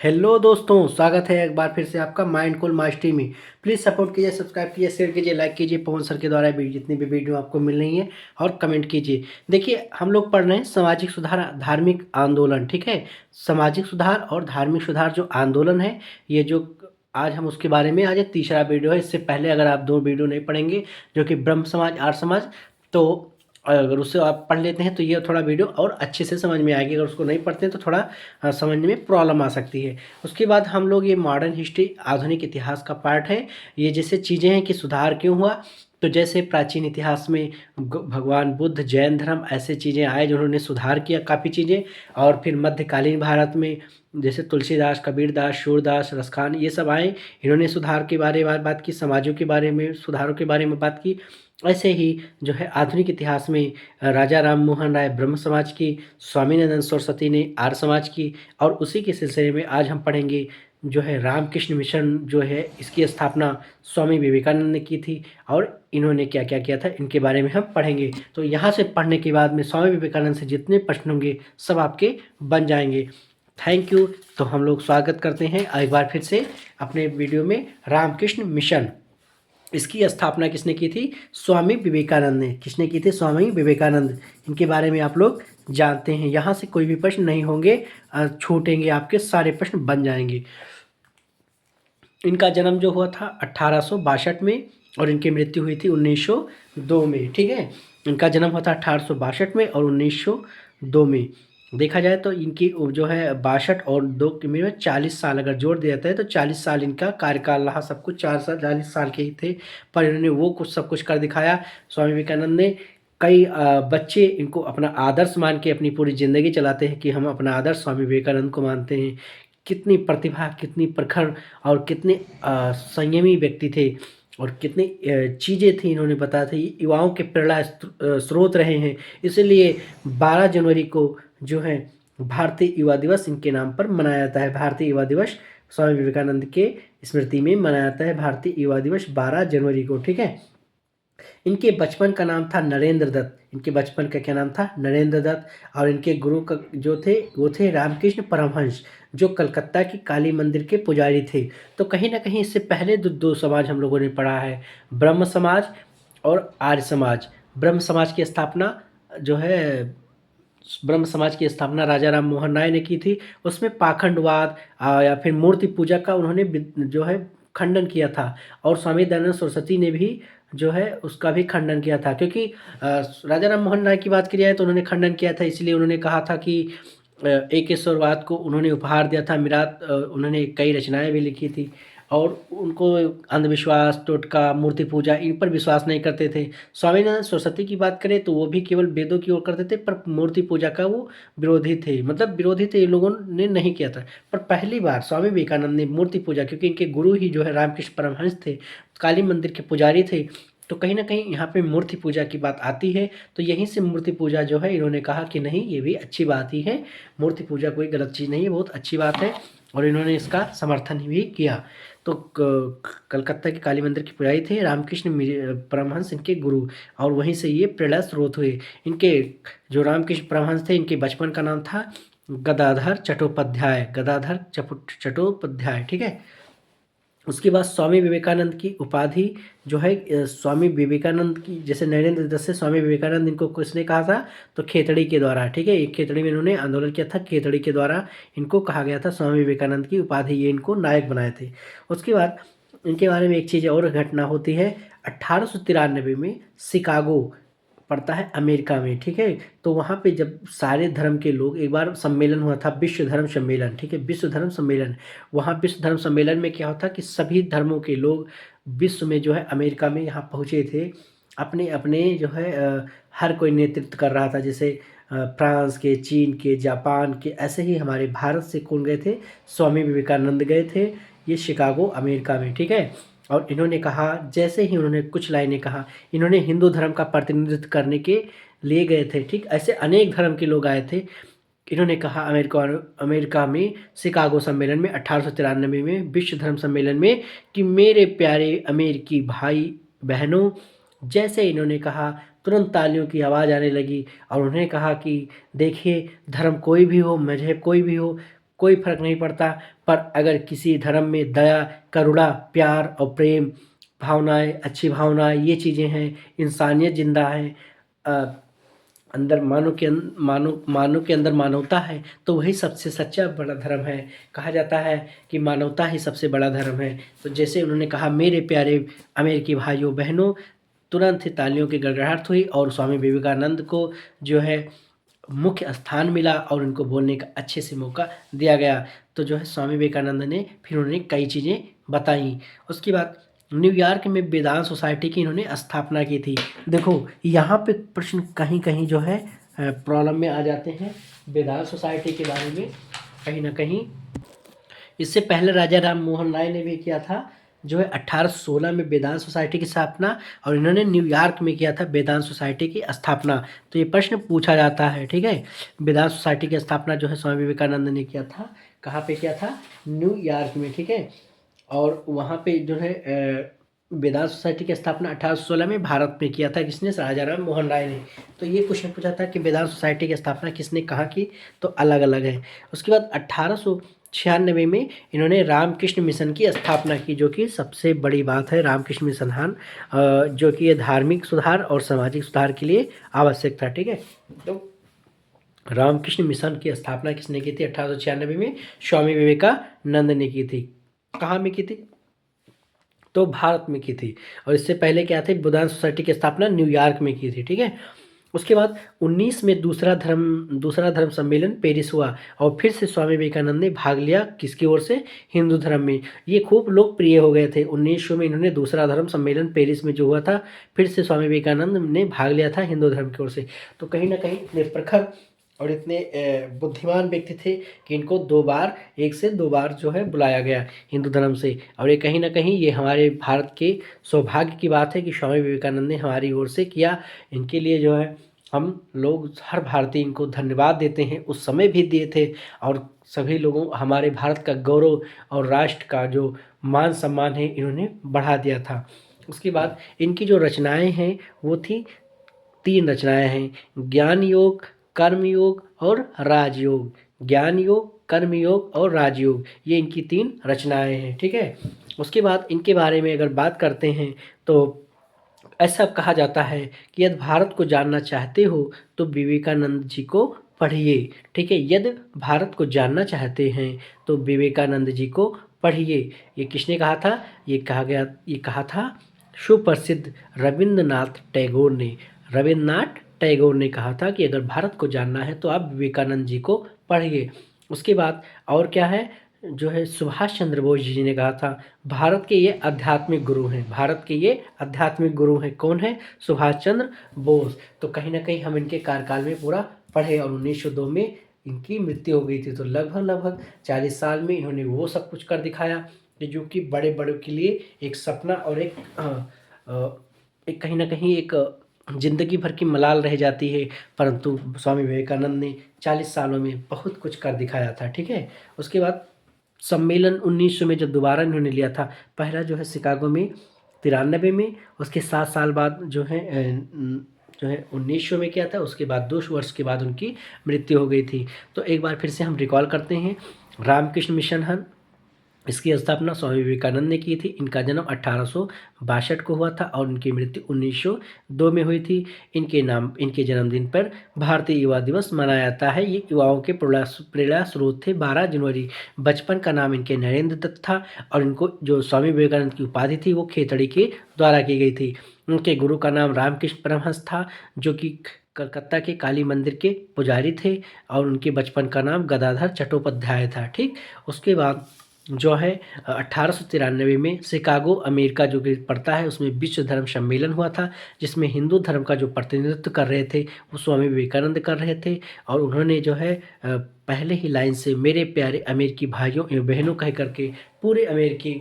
Hello दोस्तों, स्वागत है एक बार फिर से आपका माइंडफुल मास्टरी में। प्लीज़ सपोर्ट कीजिए, सब्सक्राइब कीजिए, शेयर कीजिए, लाइक कीजिए। पवन सर के द्वारा भी जितनी भी वीडियो आपको मिल रही है और कमेंट कीजिए। देखिए, हम लोग पढ़ रहे हैं सामाजिक सुधार धार्मिक आंदोलन, ठीक है। सामाजिक सुधार और धार्मिक सुधार जो आंदोलन है, ये जो आज हम उसके बारे में आज ये तीसरा वीडियो है। इससे पहले अगर आप दो वीडियो नहीं पढ़ेंगे जो कि ब्रह्म समाज आर्य समाज, तो अगर उससे आप पढ़ लेते हैं तो ये थोड़ा वीडियो और अच्छे से समझ में आएगी। अगर उसको नहीं पढ़ते हैं तो थोड़ा समझने में प्रॉब्लम आ सकती है। उसके बाद हम लोग ये मॉडर्न हिस्ट्री आधुनिक इतिहास का पार्ट है। ये जैसे चीज़ें हैं कि सुधार क्यों हुआ, तो जैसे प्राचीन इतिहास में भगवान बुद्ध, जैन धर्म ऐसे चीज़ें आए जिन्होंने सुधार किया काफ़ी चीज़ें। और फिर मध्यकालीन भारत में जैसे तुलसीदास, कबीरदास, सूरदास, रसखान ये सब आए, इन्होंने सुधार के बारे में बात की, समाजों के बारे में, सुधारों के बारे में बात की। ऐसे ही जो है आधुनिक इतिहास में राजा राम मोहन राय ब्रह्म समाज की, स्वामीनाथन सरस्वती ने आर्य समाज की। और उसी के सिलसिले में आज हम पढ़ेंगे जो है रामकृष्ण मिशन जो है, इसकी स्थापना स्वामी विवेकानंद ने की थी। और इन्होंने क्या क्या किया था इनके बारे में हम पढ़ेंगे। तो यहाँ से पढ़ने के बाद में स्वामी विवेकानंद से जितने प्रश्न होंगे सब आपके बन जाएंगे। Thank you. तो हम लोग स्वागत करते हैं एक बार फिर से अपने वीडियो में। रामकृष्ण मिशन, इसकी स्थापना किसने की थी? स्वामी विवेकानंद ने। किसने की थी? स्वामी विवेकानंद। इनके बारे में आप लोग जानते हैं। यहाँ से कोई भी प्रश्न नहीं होंगे, छूटेंगे, आपके सारे प्रश्न बन जाएंगे। इनका जन्म जो हुआ था 1862 में और इनकी मृत्यु हुई थी 1902 में, ठीक है। इनका जन्म हुआ था 1862 में और 1902 में। देखा जाए तो इनकी जो है 62 और 2 के में 40 साल अगर जोड़ दिया जाता है तो 40 साल इनका कार्यकाल रहा। सब कुछ 40 साल के ही थे, पर इन्होंने वो कुछ सब कुछ कर दिखाया। स्वामी विवेकानंद ने कई बच्चे इनको अपना आदर्श मान के अपनी पूरी ज़िंदगी चलाते हैं कि हम अपना आदर्श स्वामी विवेकानंद को मानते हैं। कितनी प्रतिभा, कितनी प्रखर और कितने संयमी व्यक्ति थे और कितनी चीज़ें थी इन्होंने बताया था। ये युवाओं के प्रेरणा स्रोत रहे हैं। इसीलिए 12 जनवरी को जो है भारतीय युवा दिवस इनके नाम पर मनाया जाता है। भारतीय युवा दिवस स्वामी विवेकानंद के स्मृति में मनाया जाता है। भारतीय युवा दिवस 12 जनवरी को, ठीक है। इनके बचपन का नाम था नरेंद्र दत्त। इनके बचपन का क्या नाम था? नरेंद्र दत्त। और इनके गुरु का जो थे वो थे रामकृष्ण परमहंस, जो कलकत्ता की काली मंदिर के पुजारी थे। तो कहीं ना कहीं इससे पहले दो समाज हम लोगों ने पढ़ा है, ब्रह्म समाज और आर्य समाज। ब्रह्म समाज की स्थापना जो है, ब्रह्म समाज की स्थापना राजा राम मोहन राय ने की थी। उसमें पाखंडवाद या फिर मूर्ति पूजा का उन्होंने जो है खंडन किया था। और स्वामी दयानंद सरस्वती ने भी जो है उसका भी खंडन किया था, क्योंकि राजा राम मोहन राय की बात की जाए तो उन्होंने खंडन किया था। इसलिए उन्होंने कहा था कि एकेश्वरवाद को उन्होंने उपहार दिया था। उन्होंने कई रचनाएं भी लिखी थी। और उनको अंधविश्वास, टोटका, मूर्ति पूजा इन पर विश्वास नहीं करते थे। स्वामीनाथन सरस्वती की बात करें तो वो भी केवल वेदों की ओर करते थे, पर मूर्ति पूजा का वो विरोधी थे। मतलब विरोधी थे, ये लोगों ने नहीं किया था। पर पहली बार स्वामी विवेकानंद ने मूर्ति पूजा, क्योंकि इनके गुरु ही जो है रामकृष्ण परमहंस थे, काली मंदिर के पुजारी थे, तो कहीं ना कहीं यहाँ पे मूर्ति पूजा की बात आती है। तो यहीं से मूर्ति पूजा जो है इन्होंने कहा कि नहीं, ये भी अच्छी बात ही है, मूर्ति पूजा कोई गलत चीज़ नहीं है, बहुत अच्छी बात है। और इन्होंने इसका समर्थन भी किया। तो कलकत्ता के काली मंदिर के पुजारी थे रामकृष्ण परमहंस, इनके गुरु। और वहीं से ये प्रेरणा स्रोत हुए। इनके जो रामकृष्ण परमहंस थे, इनके बचपन का नाम था गदाधर चट्टोपाध्याय। गदाधर चट्टोपाध्याय, ठीक है। उसके बाद स्वामी विवेकानंद की उपाधि जो है, स्वामी विवेकानंद की जैसे नरेंद्र दत्त से स्वामी विवेकानंद इनको किसने कहा था? तो खेतड़ी के द्वारा, ठीक है। एक खेतड़ी में इन्होंने आंदोलन किया था, खेतड़ी के द्वारा इनको कहा गया था स्वामी विवेकानंद की उपाधि, ये इनको नायक बनाए थे। उसके बाद इनके बारे में एक चीज़ और घटना होती है। 1893 में शिकागो पड़ता है अमेरिका में, ठीक है। तो वहाँ पे जब सारे धर्म के लोग, एक बार सम्मेलन हुआ था, विश्व धर्म सम्मेलन, ठीक है, विश्व धर्म सम्मेलन। वहाँ विश्व धर्म सम्मेलन में क्या होता कि सभी धर्मों के लोग विश्व में जो है अमेरिका में यहाँ पहुँचे थे। अपने अपने जो है हर कोई नेतृत्व कर रहा था। जैसे फ्रांस के, चीन के, जापान के, ऐसे ही हमारे भारत से कौन गए थे? स्वामी विवेकानंद गए थे, ये शिकागो अमेरिका में, ठीक है। और इन्होंने कहा, जैसे ही उन्होंने कुछ लाइनें कहा, इन्होंने हिंदू धर्म का प्रतिनिधित्व करने के लिए गए थे, ठीक। ऐसे अनेक धर्म के लोग आए थे। इन्होंने कहा अमेरिका में शिकागो सम्मेलन में 1893 में विश्व धर्म सम्मेलन में कि मेरे प्यारे अमेरिकी भाई बहनों, जैसे इन्होंने कहा तुरंत तालियों की आवाज़ आने लगी। और उन्होंने कहा कि देखिए, धर्म कोई भी हो, मजहब कोई भी हो, कोई फ़र्क नहीं पड़ता। पर अगर किसी धर्म में दया, करुणा, प्यार और प्रेम भावनाएँ, अच्छी भावनाएँ, ये चीज़ें हैं, इंसानियत ज़िंदा है, अ, अंदर मानव के अंदर मानवता है, तो वही सबसे सच्चा बड़ा धर्म है। कहा जाता है कि मानवता ही सबसे बड़ा धर्म है। तो जैसे उन्होंने कहा, मेरे प्यारे अमेरिकी भाइयों-बहनों, तुरंत ही तालियों की गड़गड़ाहट हुई और स्वामी विवेकानंद को जो है मुख्य स्थान मिला और उनको बोलने का अच्छे से मौका दिया गया। तो जो है स्वामी विवेकानंद ने फिर उन्होंने कई चीज़ें बताई। उसके बाद न्यूयॉर्क में वेदांत सोसाइटी की इन्होंने स्थापना की थी। देखो यहाँ पे प्रश्न कहीं-कहीं जो है प्रॉब्लम में आ जाते हैं वेदांत सोसाइटी के बारे में कहीं न कहीं। इससे पहले राजा राम मोहन राय ने भी किया था जो है 1816 में वेदांत सोसाइटी की स्थापना, और इन्होंने न्यूयॉर्क में किया था वेदांत सोसाइटी की स्थापना। तो ये प्रश्न पूछा जाता है, ठीक है। वेदांत सोसाइटी की स्थापना जो है स्वामी विवेकानंद ने किया था, कहाँ पे किया था? न्यूयॉर्क में, ठीक है। और वहाँ पे जो है वेदांत सोसाइटी की स्थापना 1816 में भारत में किया था, किसने? राजा राम मोहन राय ने। तो ये क्वेश्चन पूछा था कि वेदांत सोसाइटी की स्थापना किसने कहाँ की? तो अलग अलग है। उसके बाद 1896 में इन्होंने रामकृष्ण मिशन की स्थापना की, जो कि सबसे बड़ी बात है। रामकृष्ण मिशन जो कि ये धार्मिक सुधार और सामाजिक सुधार के लिए आवश्यक था, ठीक है। तो रामकृष्ण मिशन की स्थापना किसने की थी? 1896 में स्वामी विवेकानंद ने की थी। कहाँ में की थी? तो भारत में की थी। और इससे पहले क्या थे? वेदांत सोसाइटी की स्थापना न्यूयॉर्क में की थी, ठीक है। उसके बाद 19 में दूसरा धर्म सम्मेलन पेरिस हुआ और फिर से स्वामी विवेकानंद ने भाग लिया, किसकी ओर से? हिंदू धर्म में। ये खूब लोकप्रिय हो गए थे। 1900 में इन्होंने दूसरा धर्म सम्मेलन पेरिस में जो हुआ था, फिर से स्वामी विवेकानंद ने भाग लिया था हिंदू धर्म की ओर से। तो कहीं ना कहीं इतने प्रखर और इतने बुद्धिमान व्यक्ति थे कि इनको एक से दो बार जो है बुलाया गया हिंदू धर्म से। और ये कहीं ना कहीं ये हमारे भारत के सौभाग्य की बात है कि स्वामी विवेकानंद ने हमारी ओर से किया। इनके लिए जो है हम लोग, हर भारतीय इनको धन्यवाद देते हैं। उस समय भी दिए थे और सभी लोगों, हमारे भारत का गौरव और राष्ट्र का जो मान सम्मान है, इन्होंने बढ़ा दिया था। उसके बाद इनकी जो रचनाएं हैं वो थी, 3 रचनाएं हैं, ज्ञान योग, कर्म योग और राजयोग। ज्ञान योग, कर्म योग और राजयोग, ये इनकी 3 रचनाएं हैं, ठीक है। उसके बाद इनके बारे में अगर बात करते हैं तो ऐसा कहा जाता है कि यदि भारत को जानना चाहते हो तो विवेकानंद जी को पढ़िए, ठीक है। यदि भारत को जानना चाहते हैं तो विवेकानंद जी को पढ़िए। ये किसने कहा था? ये कहा था सुप्रसिद्ध रविंद्रनाथ टैगोर ने। रविंद्रनाथ टैगोर ने कहा था कि अगर भारत को जानना है तो आप विवेकानंद जी को पढ़िए। उसके बाद और क्या है, जो है सुभाष चंद्र बोस जी ने कहा था, भारत के ये आध्यात्मिक गुरु हैं। भारत के ये आध्यात्मिक गुरु हैं। कौन है? सुभाष चंद्र बोस। तो कहीं ना कहीं हम इनके कार्यकाल में पूरा पढ़े और 1902 में इनकी मृत्यु हो गई थी। तो लगभग 40 साल में इन्होंने वो सब कुछ कर दिखाया कि जो कि बड़े बड़ों के लिए एक सपना और एक कहीं ना कहीं एक जिंदगी भर की मलाल रह जाती है, परंतु स्वामी विवेकानंद ने 40 सालों में बहुत कुछ कर दिखाया था, ठीक है। उसके बाद सम्मेलन 1900 में जब दोबारा इन्होंने लिया था, पहला जो है शिकागो में 93 में, उसके 7 साल बाद जो है 1900 में किया था। उसके बाद 2 वर्ष के बाद उनकी मृत्यु हो गई थी। तो एक बार फिर से हम रिकॉल करते हैं। रामकृष्ण मिशन है, इसकी स्थापना स्वामी विवेकानंद ने की थी। इनका जन्म 1862 को हुआ था और इनकी मृत्यु 1902 में हुई थी। इनके जन्मदिन पर भारतीय युवा दिवस मनाया जाता है। ये युवाओं के प्रेरणा स्रोत थे। 12 जनवरी। बचपन का नाम इनके नरेंद्र दत्त था और इनको जो स्वामी विवेकानंद की उपाधि थी वो खेतड़ी के द्वारा की गई थी। उनके गुरु का नाम रामकृष्ण परमहंस था, जो कि कलकत्ता के काली मंदिर के पुजारी थे, और उनके बचपन का नाम गदाधर चट्टोपाध्याय था, ठीक। उसके बाद जो है 1893 में शिकागो अमेरिका जो कि पड़ता है, उसमें विश्व धर्म सम्मेलन हुआ था, जिसमें हिंदू धर्म का जो प्रतिनिधित्व कर रहे थे वो स्वामी विवेकानंद कर रहे थे। और उन्होंने जो है पहले ही लाइन से मेरे प्यारे अमेरिकी भाइयों एवं बहनों कह करके पूरे अमेरिकी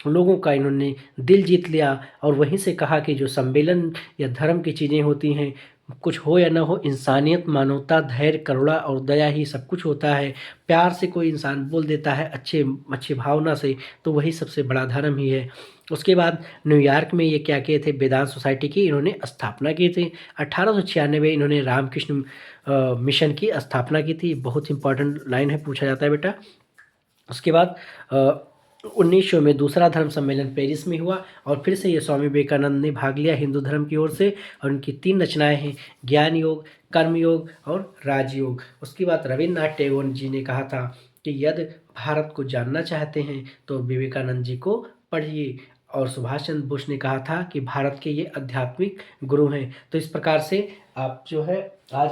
लोगों का इन्होंने दिल जीत लिया। और वहीं से कहा कि जो सम्मेलन या धर्म की चीज़ें होती हैं कुछ हो या ना हो, इंसानियत, मानवता, धैर्य, करुणा और दया ही सब कुछ होता है। प्यार से कोई इंसान बोल देता है अच्छी भावना से, तो वही सबसे बड़ा धर्म ही है। उसके बाद न्यूयॉर्क में ये क्या किए थे, वेदांत सोसाइटी की इन्होंने स्थापना की थी। 1896 इन्होंने रामकृष्ण मिशन की स्थापना की थी। बहुत इंपॉर्टेंट लाइन है, पूछा जाता है बेटा। उसके बाद 1900 में दूसरा धर्म सम्मेलन पेरिस में हुआ और फिर से ये स्वामी विवेकानंद ने भाग लिया हिंदू धर्म की ओर से। और उनकी 3 रचनाएं हैं, ज्ञान योग, कर्म योग और राजयोग। उसके बाद रविन्द्रनाथ टैगोर जी ने कहा था कि यदि भारत को जानना चाहते हैं तो विवेकानंद जी को पढ़िए। और सुभाष चंद्र बोस ने कहा था कि भारत के ये आध्यात्मिक गुरु हैं। तो इस प्रकार से आप जो है आज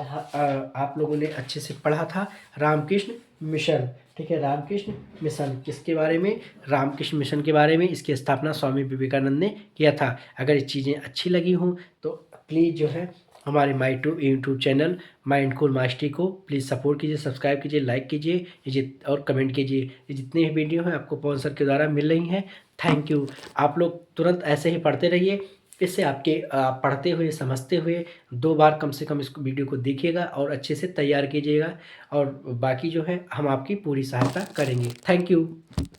आप लोगों ने अच्छे से पढ़ा था रामकृष्ण मिशन। ठीक है, रामकृष्ण मिशन किसके बारे में, रामकृष्ण मिशन के बारे में। इसकी स्थापना स्वामी विवेकानंद ने किया था। अगर ये चीज़ें अच्छी लगी हों तो प्लीज़ जो है हमारे YouTube channel mind cool mastery को प्लीज़ सपोर्ट कीजिए, सब्सक्राइब कीजिए, लाइक कीजिए और कमेंट कीजिए। ये जितने भी वीडियो हैं आपको पवन सर के द्वारा मिल रही हैं। Thank you. आप लोग तुरंत ऐसे ही पढ़ते रहिए। इससे आपके पढ़ते हुए समझते हुए 2 बार कम से कम इस वीडियो को देखिएगा और अच्छे से तैयार कीजिएगा। और बाकी जो है हम आपकी पूरी सहायता करेंगे। Thank you.